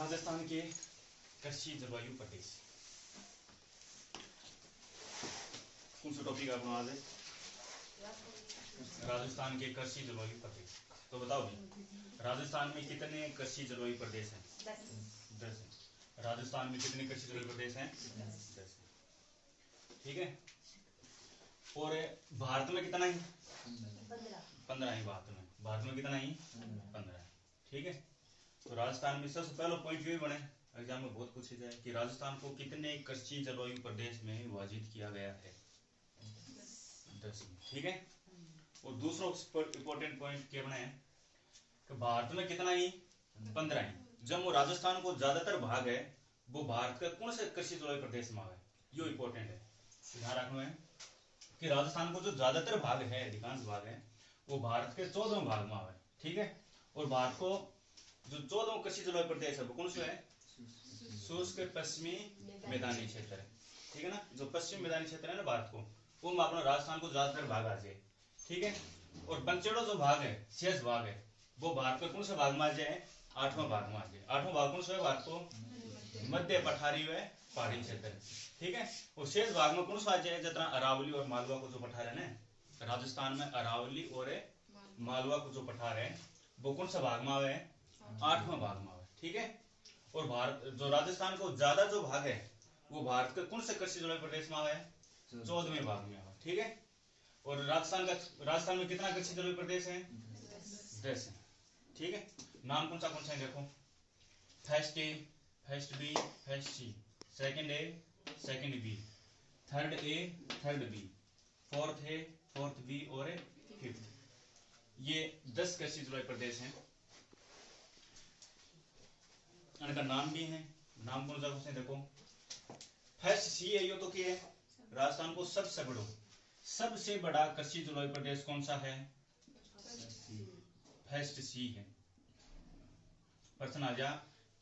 राजस्थान के कृषि जलवायु प्रदेश कौन सा टॉपिक है अपना आज है? राजस्थान के कृषि जलवायु प्रदेश। तो बताओ भी, राजस्थान में कितने कृषि जलवायु प्रदेश हैं? 10 हैं। राजस्थान में कितने कृषि जलवायु प्रदेश हैं? 10 हैं। ठीक है। और भारत में कितना है? 15 है। भारत में कितना है? 15 है। ठीक है। तो राजस्थान में सबसे पहला पॉइंट ये बने, एग्जाम में बहुत पूछे जाए कि राजस्थान को कितने कृषि जलवायु प्रदेश में विभाजित किया गया है? 10 में। ठीक है। और दूसरा इंपॉर्टेंट पॉइंट क्या बना है कि भारत में कितना ही? 15 है। जब वो राजस्थान को ज्यादातर भाग है वो भारत का कौन से कृषि जलवायु प्रदेश में है? ये इंपॉर्टेंट है, ध्यान रखना है कि राजस्थान को जो ज्यादातर भाग है, अधिकांश भाग है, वो भारत के 14 भाग में है। ठीक है। और भारत को जो 14 कृषि जलवायु प्रदेश है वो कौन से है? शुष्क पश्चिमी मैदानी क्षेत्र है। ठीक है ना। जो पश्चिमी मैदानी क्षेत्र है ना भारत को, वो अपना राजस्थान को ज्यादातर भाग आ जाए। ठीक है। और बंचेड़ो जो भाग है, शेष भाग है, वो भारत के कौन से भाग में आ जाए? 8वां भाग में आ जाए। 8वां भाग कौन सा है भारत को? मध्य पठारी व पहाड़ी क्षेत्र। ठीक है। और शेष भाग में कौन सा आ जाए? जितना अरावली और मालवा को जो पठार है ना, राजस्थान में अरावली और मालवा को जो पठार है वो कौन सा भाग में आवे? 8वां भाग में आवे। ठीक है। और भारत जो राजस्थान को ज्यादा जो भाग है वो भारत के कौन से कृषि जलवायु प्रदेश में आवे? 14वें भाग में आवे। ठीक है। और राजस्थान में कितना कृषि जलवायु प्रदेश है? 10 है। ठीक है। नाम कौन सा है देखो, first A, first B, first C, second A, second B, third A, third B, fourth A, fourth B और फिफ्थ। ये 10 कृषि जलवायु प्रदेश हैं। इनका नाम भी है। नाम कौन सा है देखो, फर्स्ट सी है। ये तो क्या है? राजस्थान को सबसे बड़ा कृषि जलवायु प्रदेश कौन सा है? फर्स्ट सी है। प्रश्न आ जा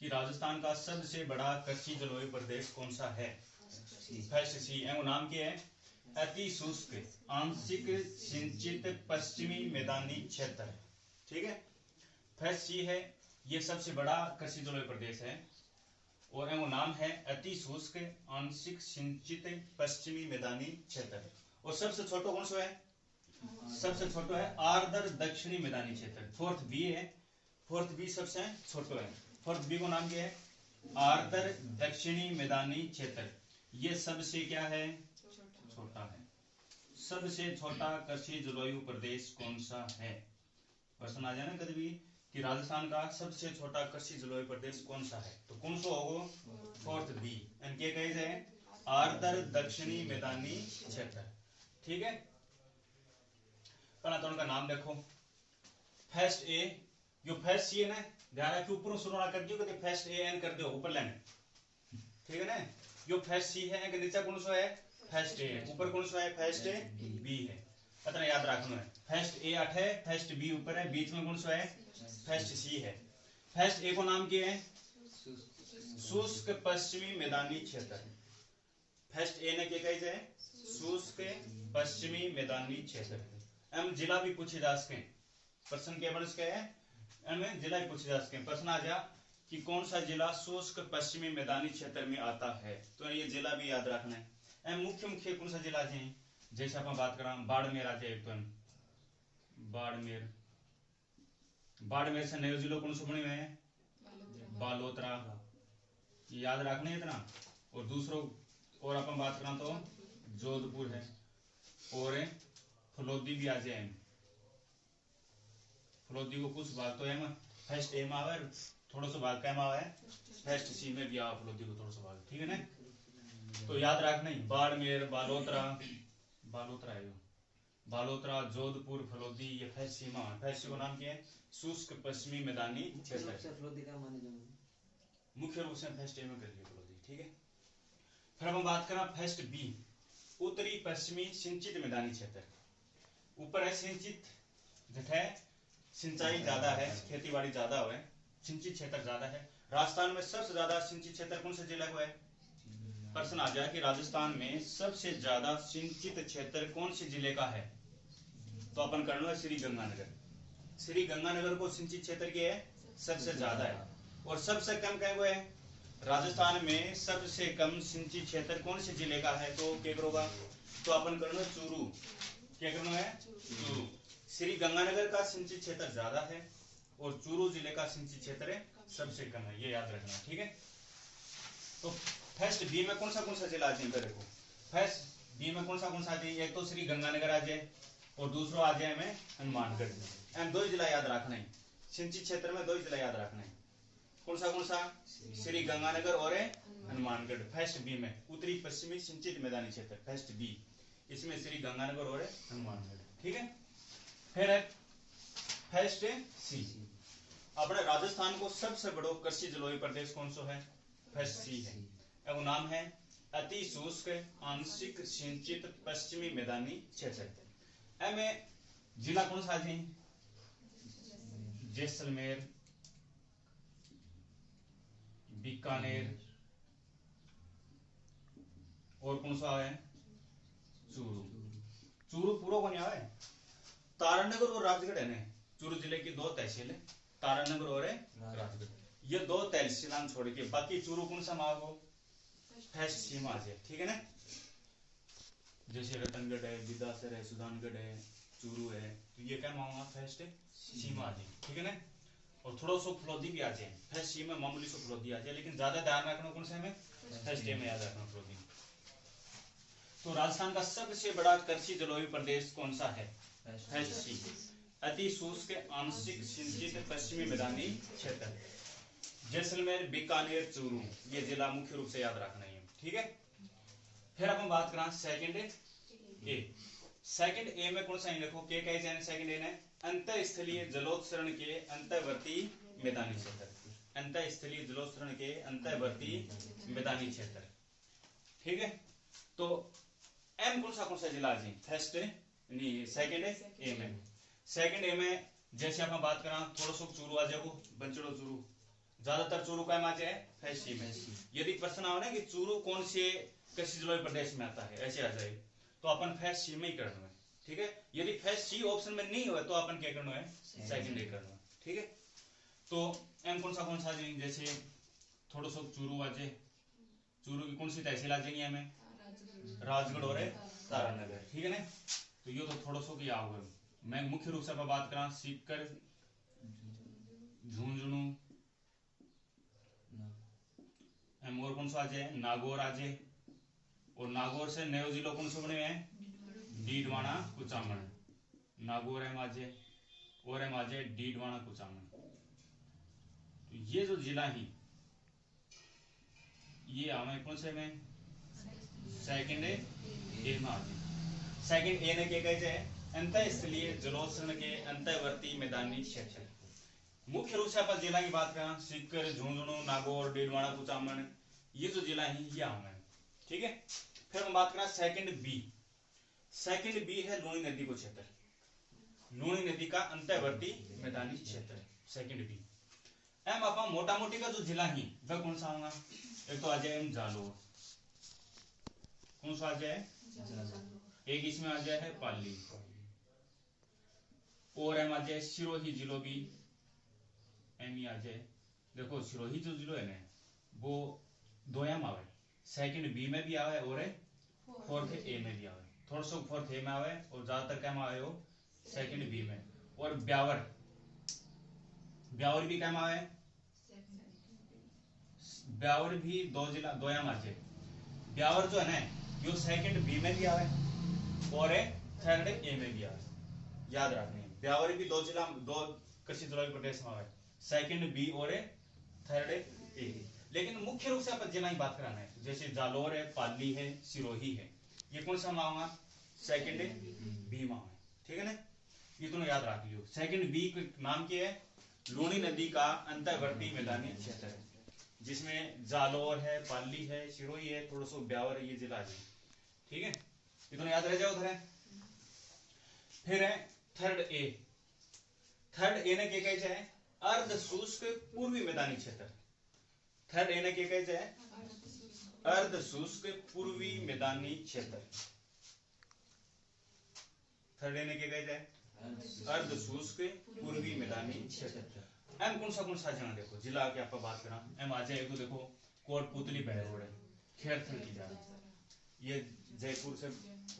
कि राजस्थान का सबसे बड़ा कृषि जलवायु प्रदेश कौन सा है? फर्स्ट सी। वो नाम क्या है? अति शुष्क आंशिक सिंचित पश्चिमी मैदानी क्षेत्र। ठीक है। फर्स्ट सी है, ये सबसे बड़ा कृषि जलवायु प्रदेश है। और वो नाम है अति शुष्क आंशिक सिंचित पश्चिमी मैदानी क्षेत्र। और सबसे छोटा कौन सा है? सबसे छोटा है आर्द्र दक्षिणी मैदानी क्षेत्र। फोर्थ बी है। फोर्थ बी सबसे छोटा है। फोर्थ बी को नाम क्या है? आर्द्र दक्षिणी मैदानी क्षेत्र। ये सबसे क्या है? छोटा है। सबसे छोटा कृषि जलवायु प्रदेश कौन सा है? प्रश्न आ जाए ना कभी भी कि राजस्थान का सबसे छोटा कृषि जलवायु प्रदेश कौन सा है, तो कौन सा होगा? Fourth B. क्या कहे जाए? आर्द्र दक्षिणी मैदानी क्षेत्र। ठीक है। पहला तो उनका नाम देखो, फर्स्ट ए। जो फर्स्ट सी है ना, ध्यान रखिए ऊपर शुरू ना कर दियो कि फर्स्ट ए एन कर दो ऊपर लेने। ठीक है ना। जो फर्स्ट सी है, नीचे कौन सा है? First A. ऊपर कौन सा है? फर्स्ट ए बी है। इतना याद रखना है। फर्स्ट ए 8 है, फर्स्ट बी ऊपर है, बीच में कौन सा है? फर्स्ट सी है। फर्स्ट ए को नाम क्या है? शुष्क पश्चिमी मैदानी क्षेत्र। फर्स्ट ए ने क्या कही जाए? शुष्क पश्चिमी मैदानी क्षेत्र। एम जिला भी पूछे जा सके। प्रश्न क्या बन सके है? एम जिला भी पूछे जा सके। प्रश्न आ जा कि कौन सा जिला शुष्क पश्चिमी मैदानी क्षेत्र में आता है, तो ये जिला भी याद रखना है। एम मुख्य कौन सा जिला है? जैसे अपन बात करा बाड़मेर आ जाए, तो बाड़मेर से नए जिलों कौन से बने हुए हैं? बालोतरा। याद रखना है इतना। और दूसरों और अपन बात करा तो जोधपुर है। और फलोदी भी आ जाए। फलोदी को कुछ भाग तो है फर्स्ट ए में आवे, थोड़ा सा भाग क्या में आवे? फर्स्ट सी में भी आवे फलोदी को थोड़ा सा भाग। ठीक है ना। तो याद रखना ही बाड़मेर, बालोतरा है यो, बालोतरा, जोधपुर, फलोदी, ये फर्स्ट सी में। फर्स्ट सी का नाम क्या है? शुष्क पश्चिमी मैदानी क्षेत्र। मुख्य रूप से फर्स्ट ए में कर लिया फलोदी। ठीक है। फिर हम बात करें फर्स्ट बी, उत्तरी पश्चिमी सिंचित मैदानी क्षेत्र। ऊपर है सिंचित, है सिंचाई ज्यादा है, खेती बाड़ी ज्यादा है, सिंचित क्षेत्र ज्यादा है। राजस्थान में सबसे ज्यादा सिंचित क्षेत्र कौन सा जिला को है? प्रश्न आ जाए कि राजस्थान में सबसे ज्यादा सिंचित क्षेत्र कौन से जिले का है, तो अपन करना है श्री गंगानगर। श्री गंगानगर को सिंचित क्षेत्र के है सबसे ज्यादा है। और सबसे कम क्या हुआ है? राजस्थान में सबसे कम सिंचित क्षेत्र कौन से जिले का है? तो क्या करोगा? तो अपन करना चूरू। क्या करना है? चूरू। श्री गंगानगर का सिंचित क्षेत्र ज्यादा है और चूरू जिले का सिंचित क्षेत्र सबसे कम है, ये याद रखना। ठीक है, तो फर्स्ट बी में कौन सा जिला आ जाए? देखो फर्स्ट बी में कौन सा आ जाए? एक तो श्री गंगानगर आ जाए और दूसरा आ जाए हमें हनुमानगढ़। एम दो जिला याद रखना है, सिंचित क्षेत्र में दो जिला याद रखना है। कौन सा? श्री गंगानगर और हनुमानगढ़। फर्स्ट बी में उत्तरी पश्चिमी सिंचित मैदानी क्षेत्र, फर्स्ट बी, इसमें श्री गंगानगर और हनुमानगढ़। ठीक है, फिर फर्स्ट सी। अपने राजस्थान को सबसे बड़ो कृषि जलवायु प्रदेश कौन सा है? फर्स्ट सी है। अब वो नाम है अति शुष्क आंशिक सिंचित पश्चिमी मैदानी क्षेत्र। में जिला कौन सा है? जैसलमेर, बीकानेर और कौन सा है? चूरू। चूरू पूरा को नहीं आवे। तारानगर और राजगढ़ है ना, चूरू जिले की दो तहसील है, तारानगर और राजगढ़। ये दो तहसील छोड़ के बाकी चूरू कौन सा मांगो? फर्स्ट सीमा है। ठीक है ना, जैसे रतनगढ़ है, विदासर है, सुजानगढ़ है, चूरू है, तो ये क्या मांगूंगा? फर्स्ट सीमा है। ठीक है ना, और थोड़ा सो फलोदी भी आ जाए, फर्स्ट सी में मामूली सो फलोदी आ जाए, लेकिन ज्यादा ध्यान रखना कौन सा में? फर्स्ट में याद रखना फलोदी। तो राजस्थान का सबसे बड़ा कृषि जलवायु प्रदेश कौन सा है? फर्स्ट सी, अति शुष्क आंशिक सिंचित पश्चिमी मैदानी क्षेत्र। जैसलमेर, बीकानेर, चूरू, ये जिला मुख्य रूप से याद रखना है। ठीक है, फिर अपन बात करें सेकंड ए। सेकंड ए में कौन सा? देखो क्या कहे जाए सेकंड ए ने? अंतःस्थलीय जलोत्सरण के अंतर्वर्ती मैदानी क्षेत्र, अंतःस्थलीय जलोत्सरण के अंतर्वर्ती मैदानी क्षेत्र। ठीक है, तो एम कौन सा जिला जी? फर्स्ट नहीं, सेकंड ए में। सेकंड ए में जैसे अपन बात करा थोड़ा सा चूरू आ जाएगा, बंचड़ो चूरू, ज्यादातर चूरू का आ जाए फर्स्ट सी में। यदि प्रश्न आओ ना कि चूरू कौन से कृषि जलवायु प्रदेश में आता है, ऐसे आ जाए, तो अपन फर्स्ट सी में ही करना है। ठीक है, यदि फर्स्ट सी ऑप्शन में नहीं हो तो अपन क्या करना है? सेकंड ए करना है। ठीक है, तो एम कौन सा जाएंगे? जैसे थोड़ा सा चूरू आ जाए, चूरू की कौन सी तहसील आ जाएंगी हमें? राजगढ़ और तारानगर। ठीक है ना, तो ये तो थोड़ा सा क्या होगा। मैं मुख्य रूप से बात करा सीकर, झुंझुनू, और कौन सा आ जाए? नागौर आ जाए, और नागौर से नए जिलों कौन से बने हैं? डीडवाना, कुचामन। नागौर है माजे और है माजे डीडवाना, कुचामन। तो ये जो जिला ही ये हमें कौन से में? सेकंड ए में आते। सेकंड ए ने क्या कहते हैं? अंतःस्थलीय जलोत्सर्जन के अंतर्वर्ती मैदानी क्षेत्र। मुख्य रूप से अपन जिला की बात करें सीकर, झुंझुनू, नागौर, डीडवाना, कुचामन, ये जो जिला है ये हमें। ठीक है, फिर हम बात करें सेकंड बी। सेकंड बी है लूणी नदी को क्षेत्र, लूणी नदी का अंतर्वर्ती मैदानी क्षेत्र, सेकंड बी। एम अपा मोटा मोटी का जो जिला ही वह कौन सा होगा? एक तो आ जाए जालोर, कौन सा आ जाए? एक इसमें आ जाए है पाली, और एम आ जाए सिरोही जिलो भी एम ही आ जाए। देखो सिरोही जो जिलो है ना वो दो एम आवे, सेकंड बी में भी आवे और फोर्थ ए में भी आवे, थोड़ा सा फोर्थ ए में आवे और ज्यादातर क्या में आवे हो? सेकंड बी में। और ब्यावर, ब्यावर भी क्या में आवे? ब्यावर भी दो जिला दो एम आ जाए। ब्यावर जो है ना यो सेकंड बी में भी आवे और थर्ड ए में भी आवे, याद रखनी है। ब्यावर भी दो जिला दो कृषि जलवायु प्रदेश में आवे, सेकंड बी और थर्ड ए। लेकिन मुख्य रूप से अपन जिला की बात कराना है, जैसे जालोर है, पाली है, सिरोही है, ये कौन सा मांगा? सेकंड बी मांगा। ठीक है ना, ये दोनों याद रख लियो। सेकंड बी का नाम क्या है? लूणी नदी का अंतर्वर्ती मैदानी क्षेत्र है, जिसमें जालोर है, पाली है, सिरोही है, थोड़ा सा ब्यावर है, ये जिला है। ठीक है, ये दोनों याद रह जाओ उधर। फिर है थर्ड ए। थर्ड ए ने क्या कहे जाए? अर्ध शुष्क पूर्वी मैदानी क्षेत्र। थर्ड ए ने क्या कहे जाए? अर्ध शुष्क पूर्वी मैदानी क्षेत्र। थर्ड ए ने क्या कहे जाए? अर्ध शुष्क पूर्वी मैदानी क्षेत्र। एम कौन सा जना देखो जिला की आप बात करा एम आ जाए तो देखो कोटपुतली बहरोड है खेरथल तिजारा ये जयपुर से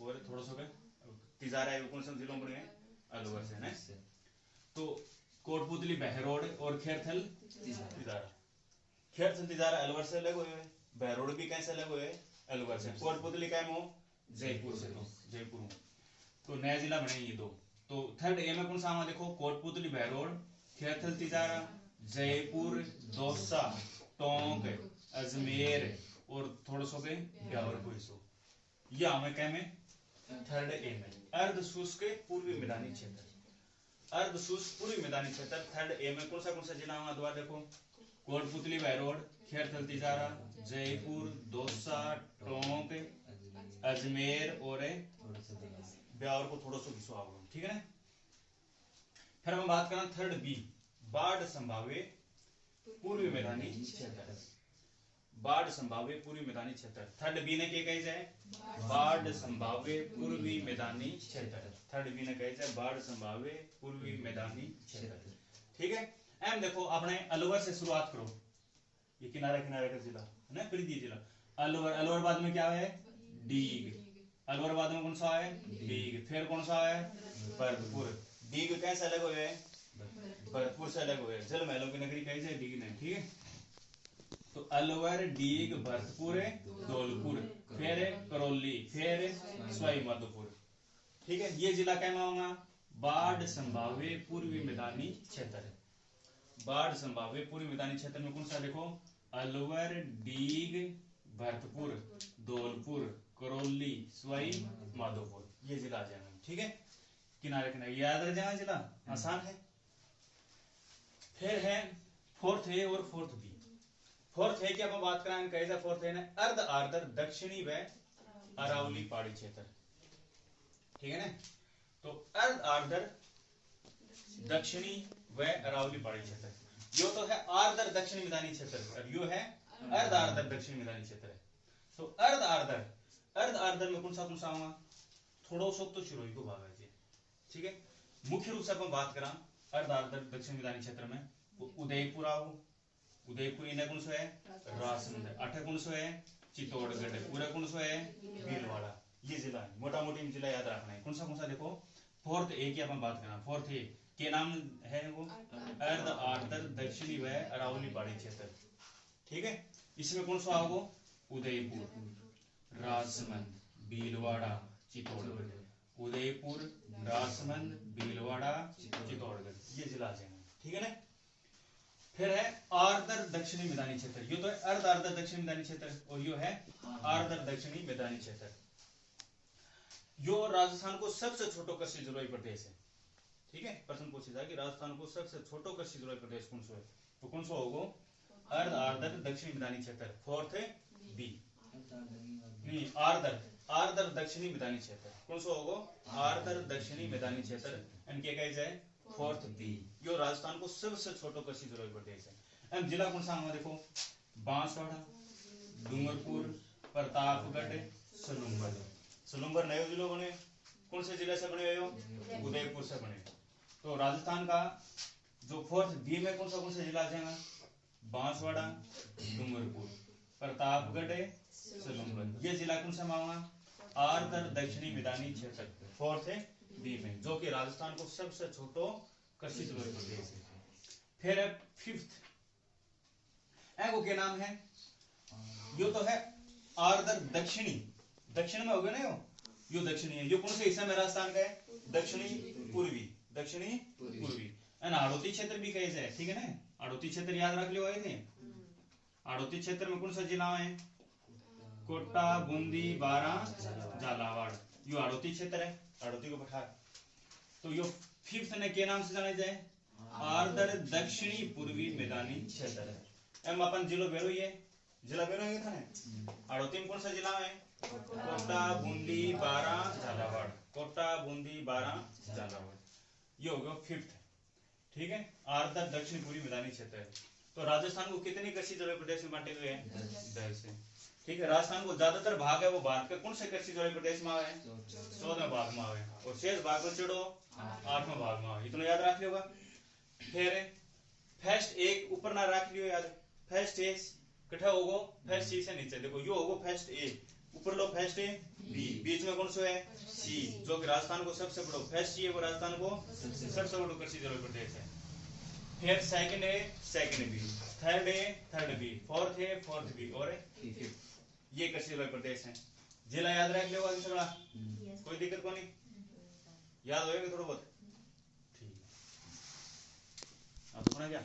और थोड़ा सा तिजारा है कौन सा जिलों में है अलवर से ना तो कोटपुतली बहरोड और खेरथल तिजारा खेरथल तिजारा अलवर से अलग हुए बहरोड भी कैसे अलग हुए अलवर से कोटपुतली क्या हो जयपुर से जयपुर तो नया जिला बने ये दो तो थर्ड ए में कौन सा आवा देखो कोटपुतली बहरोड खेरथल तिजारा जयपुर दौसा टोंक अजमेर और थोड़ा सो गए ब्यावरपुर सो ये हमें क्या में थर्ड ए में अर्ध शुष्क पूर्वी मैदानी क्षेत्र अर्ध शुष्क पूर्वी मैदानी क्षेत्र थर्ड ए में कौन सा जिला आवा दोबारा देखो कोटपुतली बहरोड खेरथल तिजारा जयपुर दौसा टोंक अजमेर और ब्यावर को थोड़ा सा घिसो आओ ठीक है ना फिर हम बात करें थर्ड बी बाढ़ संभाव्य पूर्वी मैदानी क्षेत्र बाढ़ संभाव्य पूर्वी मैदानी क्षेत्र थर्ड बी ने क्या कही जाए बाढ़ संभाव्य पूर्वी मैदानी क्षेत्र थर्ड बी ने कही जाए बाढ़ संभाव्य पूर्वी मैदानी क्षेत्र ठीक है एम देखो आपने अलवर से शुरुआत करो ये किनारे किनारे का जिला है ना प्रीति जिला अलवर अलवर बाद में क्या है डीग अलवर बाद में कौन सा है डीग फिर कौन सा है भरतपुर डीग कैसे अलग हुए भरतपुर से अलग हुए जल महलों की नगरी कही जाए डीग नहीं ठीक है तो अलवर डीग भरतपुर धौलपुर फिर करौली फिर सवाई माधोपुर ठीक है ये जिला क्या होगा बाढ़ संभाव्य पूर्वी मैदानी क्षेत्र बाढ़ संभाव्य पूर्वी मैदानी क्षेत्र में कौन सा देखो अलवर डीग भरतपुर धौलपुर करौली सवाई माधोपुर ये जिला आ जाएगा ठीक है किनारे किनारे याद रह जाना जिला आसान है फिर है फोर्थ ए और फोर्थ बी फोर्थ है कि अब बात करें कैसा फोर्थ है ना अर्ध आर्द्र दक्षिणी व अरावली पहाड़ी क्षेत्र ठीक है ना तो अर्ध आर्द्र दक्षिणी व अरावली पहाड़ी क्षेत्र यो तो है आर्द्र दक्षिणी मैदानी क्षेत्र और यो है अर्ध आर्द्र दक्षिणी मैदानी क्षेत्र तो अर्ध आर्द्र में कौन सा होगा थोड़ा सा तो शुरू को भाग है ठीक है मुख्य रूप से अपन बात करा अर्ध आर्द्र दक्षिण मैदानी क्षेत्र में उदयपुर आओ उदयपुर इन्हें कौन सा है राजसमंद अठे कौन सा है चित्तौड़गढ़ पूरा कौन सा है भीलवाड़ा ये जिला है मोटा मोटी जिला याद रखना है कौन सा देखो फोर्थ ए की अपन बात करा फोर्थ ए के नाम है वो अर्ध आर्द्र दक्षिणी व अरावली पहाड़ी क्षेत्र ठीक है इसमें कौन सा आओ उदयपुर राजसमंद भीलवाड़ा चित्तौड़गढ़ उदयपुर राजसमंद भीलवाड़ा चित्तौड़गढ़ ये जिला आ जाएंगे ठीक है ना फिर है आर्द्र दक्षिणी मैदानी क्षेत्र ये तो है अर्ध आर्द्र दक्षिणी मैदानी क्षेत्र और यो है आर्द्र दक्षिणी मैदानी क्षेत्र यो राजस्थान को सबसे छोटो कृषि जलवायु प्रदेश है ठीक है प्रश्न पूछा जाए कि राजस्थान को सबसे छोटो कृषि जलवायु प्रदेश कौन सा है तो कौन सा होगा अर्ध आर्द्र दक्षिणी मैदानी क्षेत्र फोर्थ बी नहीं आर्द्र दक्षिणी मैदानी क्षेत्र कौन सा होगा आर्द्र दक्षिणी मैदानी क्षेत्र इनके कहे जाए फोर्थ बी यो राजस्थान को सबसे छोटो कृषि जलवायु प्रदेश है एम जिला कौन सा होगा देखो बांसवाड़ा डूंगरपुर प्रतापगढ़ सलूंबर नए जिले बने कौन से जिले से बने हो उदयपुर से बने तो राजस्थान का जो फोर्थ बी में कौन सा जिला आ जाएगा बांसवाड़ा डूंगरपुर प्रतापगढ़ सलूंबर ये जिला कौन सा होगा आर्द्र दक्षिणी मैदानी क्षेत्र फोर्थ बी में जो कि राजस्थान को सबसे छोटो कृषि जलवायु प्रदेश है फिर है फिफ्थ एगो के नाम है यो तो है आर्द्र दक्षिणी दक्षिण में हो गया ना यो दक्षिणी है यो कौन से हिस्सा में राजस्थान का है दक्षिणी पूर्वी आड़ोती क्षेत्र भी कहे जाए ठीक है ना आड़ोती क्षेत्र याद रख लो आए थे आड़ोती क्षेत्र में कौन सा जिला है कोटा बूंदी बारा झालावाड़ यो आड़ोती क्षेत्र है आड़ोती को पठार तो यो फिफ्थ ने के नाम से जाने जाए आर्द्र दक्षिणी पूर्वी मैदानी क्षेत्र है एम अपन जिलो बेरो ये जिला बेरो ये था ना आड़ोती में कौन सा जिला है कोटा बूंदी बारा झालावाड़ कोटा बूंदी बारा झालावाड़ ये हो गया फिफ्थ ठीक है आर्द्र दक्षिणी पूर्वी मैदानी क्षेत्र है तो राजस्थान को कितने कृषि जलवायु प्रदेश में बांटे हुए हैं 10 से ठीक है राजस्थान को ज्यादातर भाग है वो भारत के कौन से कृषि जलवायु प्रदेश में आवे 14वें भाग में आवे और शेष भाग में चिड़ो 8वें भाग में आवे इतना याद रख लियोगा फिर फर्स्ट एक ऊपर ना रख लियो याद, फर्स्ट ए कट्ठा होगो फर्स्ट सी से नीचे, देखो यो होगो फर्स्ट ए, ऊपर लो फर्स्ट ए बी, बीच में कौन सा है सी, जो कि राजस्थान को सबसे बड़ो फर्स्ट सी है, वो राजस्थान को सबसे बड़ो कृषि जलवायु प्रदेश है। फिर second A second B, third A third B, fourth A fourth B और ये कृषि जलवायु प्रदेश है। जिला याद रख लो आगे सगला, कोई दिक्कत को नहीं, याद होएगा थोड़ा बहुत, ठीक है। अब सुना क्या